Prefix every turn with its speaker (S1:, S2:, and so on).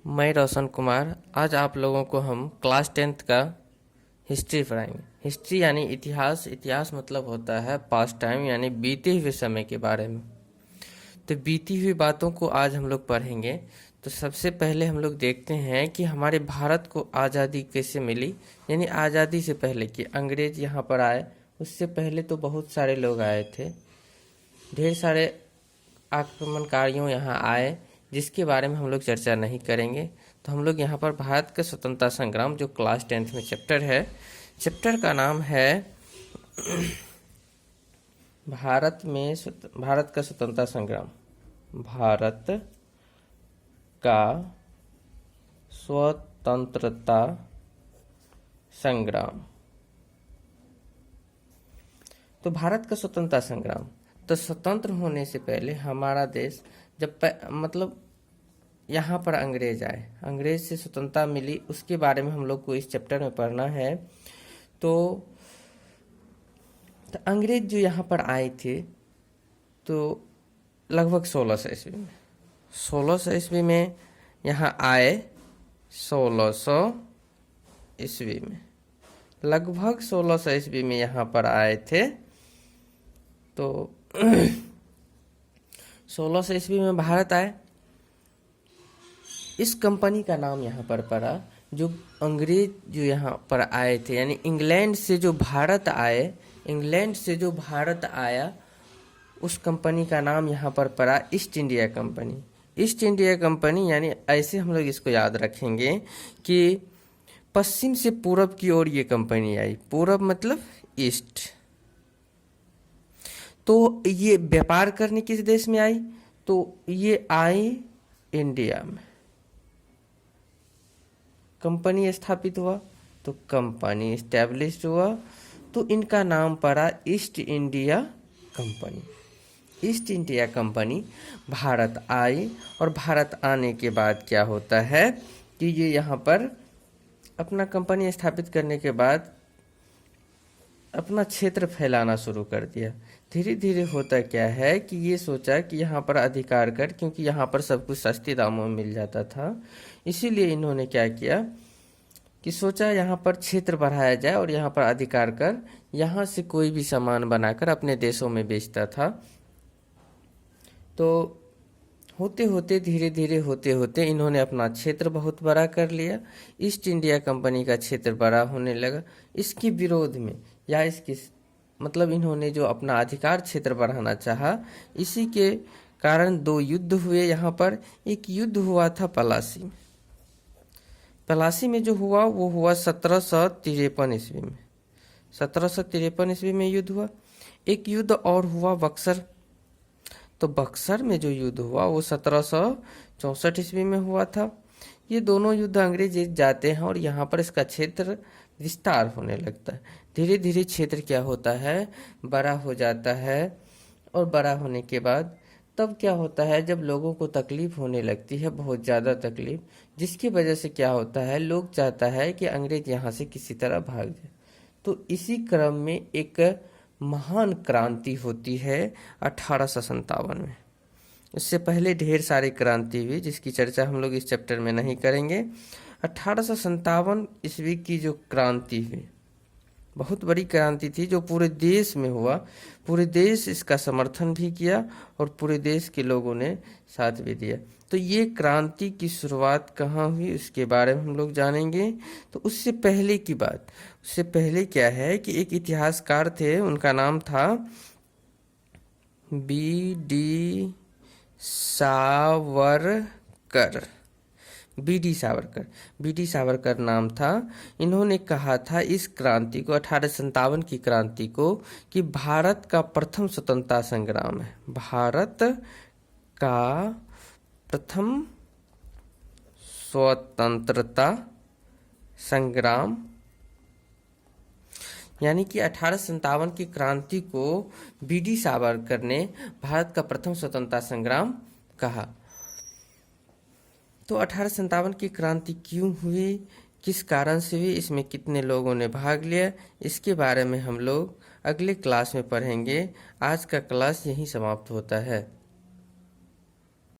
S1: मैं रोशन कुमार। आज आप लोगों को हम क्लास 10th का हिस्ट्री पढ़ाएंगे। हिस्ट्री यानी इतिहास। इतिहास मतलब होता है पास्ट टाइम यानी बीते हुए समय के बारे में। तो बीती हुई बातों को आज हम लोग पढ़ेंगे। तो सबसे पहले हम लोग देखते हैं कि हमारे भारत को आज़ादी कैसे मिली, यानी आज़ादी से पहले कि अंग्रेज यहाँ पर आए, उससे पहले तो बहुत सारे लोग आए थे, ढेर सारे आक्रमणकारियों यहाँ आए, जिसके बारे में हम लोग चर्चा नहीं करेंगे। तो हम लोग यहाँ पर भारत का स्वतंत्रता संग्राम जो क्लास 10th में चैप्टर है, चैप्टर का नाम है भारत का स्वतंत्रता संग्राम। भारत का स्वतंत्रता संग्राम। तो भारत का स्वतंत्रता संग्राम, तो स्वतंत्र होने से पहले हमारा देश मतलब यहाँ पर अंग्रेज आए, अंग्रेज से स्वतंत्रता मिली, उसके बारे में हम लोग को इस चैप्टर में पढ़ना है। तो अंग्रेज जो यहाँ पर आए थे तो लगभग 1600 ईस्वी में, 1600 ईस्वी में यहाँ आए। 1600 ईस्वी में, लगभग 1600 ईस्वी में यहाँ पर आए थे। तो 1600 ईस्वी में भारत आए। इस कंपनी का नाम यहाँ पर पड़ा, जो अंग्रेज जो यहाँ पर आए थे, यानी इंग्लैंड से जो भारत आए, इंग्लैंड से जो भारत आया, उस कंपनी का नाम यहाँ पर पड़ा east India company. East India company यानी ऐसे हम लोग इसको याद रखेंगे कि पश्चिम से पूरब की ओर ये कंपनी आई। पूरब मतलब ईस्ट। तो ये व्यापार करने किस देश में आई? तो ये आई इंडिया में। कंपनी स्थापित हुआ, तो कंपनी एस्टैब्लिश्ड हुआ, तो इनका नाम पड़ा east India company. East India company Bharat आई, और भारत आने के बाद क्या होता है कि ये यहाँ पर अपना कंपनी स्थापित करने के बाद अपना क्षेत्र फैलाना शुरू कर दिया। धीरे धीरे होता क्या है कि ये सोचा कि यहाँ पर अधिकार कर, क्योंकि यहाँ पर सब कुछ सस्ते दामों में मिल जाता था, इसीलिए इन्होंने क्या किया कि सोचा यहाँ पर क्षेत्र बढ़ाया जाए और यहाँ पर अधिकार कर, यहाँ से कोई भी सामान बनाकर अपने देशों में बेचता था। तो होते होते धीरे धीरे होते होते इन्होंने अपना क्षेत्र बहुत बड़ा कर लिया। ईस्ट इंडिया कंपनी का क्षेत्र बड़ा होने लगा। इसके विरोध में या इसके मतलब इन्होंने जो अपना अधिकार क्षेत्र बढ़ाना चाहा, इसी के कारण दो युद्ध हुए यहाँ पर। एक युद्ध हुआ था पलासी में। पलासी में जो हुआ वो हुआ 1753 ईस्वी में। 1753 ईस्वी में युद्ध हुआ। एक युद्ध और हुआ बक्सर। तो बक्सर में जो युद्ध हुआ वो 1764 ईस्वी में हुआ था। ये दोनों युद्ध अंग्रेज जीत जाते हैं और यहाँ पर इसका क्षेत्र विस्तार होने लगता है। धीरे धीरे क्षेत्र क्या होता है, बड़ा हो जाता है। और बड़ा होने के बाद तब क्या होता है, जब लोगों को तकलीफ होने लगती है, बहुत ज़्यादा तकलीफ, जिसकी वजह से क्या होता है, लोग चाहता है कि अंग्रेज यहाँ से किसी तरह भाग जाए। तो इसी क्रम में एक महान क्रांति होती है 1857 में। इससे पहले ढेर सारी क्रांति हुई, जिसकी चर्चा हम लोग इस चैप्टर में नहीं करेंगे। 1857 ईस्वी की जो क्रांति हुई, बहुत बड़ी क्रांति थी, जो पूरे देश में हुआ। पूरे देश इसका समर्थन भी किया और पूरे देश के लोगों ने साथ भी दिया। तो ये क्रांति की शुरुआत कहाँ हुई, उसके बारे में हम लोग जानेंगे। तो उससे पहले की बात, उससे पहले क्या है कि एक इतिहासकार थे, उनका नाम था बी.डी. सावरकर। बी.डी. सावरकर नाम था। इन्होंने कहा था इस क्रांति को, 1857 की क्रांति को, कि भारत का प्रथम स्वतंत्रता संग्राम है। भारत का प्रथम स्वतंत्रता संग्राम, यानी कि 1857 की क्रांति को बी.डी. सावरकर ने भारत का प्रथम स्वतंत्रता संग्राम कहा। तो 1857 की क्रांति क्यों हुई, किस कारण से हुई, इसमें कितने लोगों ने भाग लिया, इसके बारे में हम लोग अगले क्लास में पढ़ेंगे। आज का क्लास यहीं समाप्त होता है।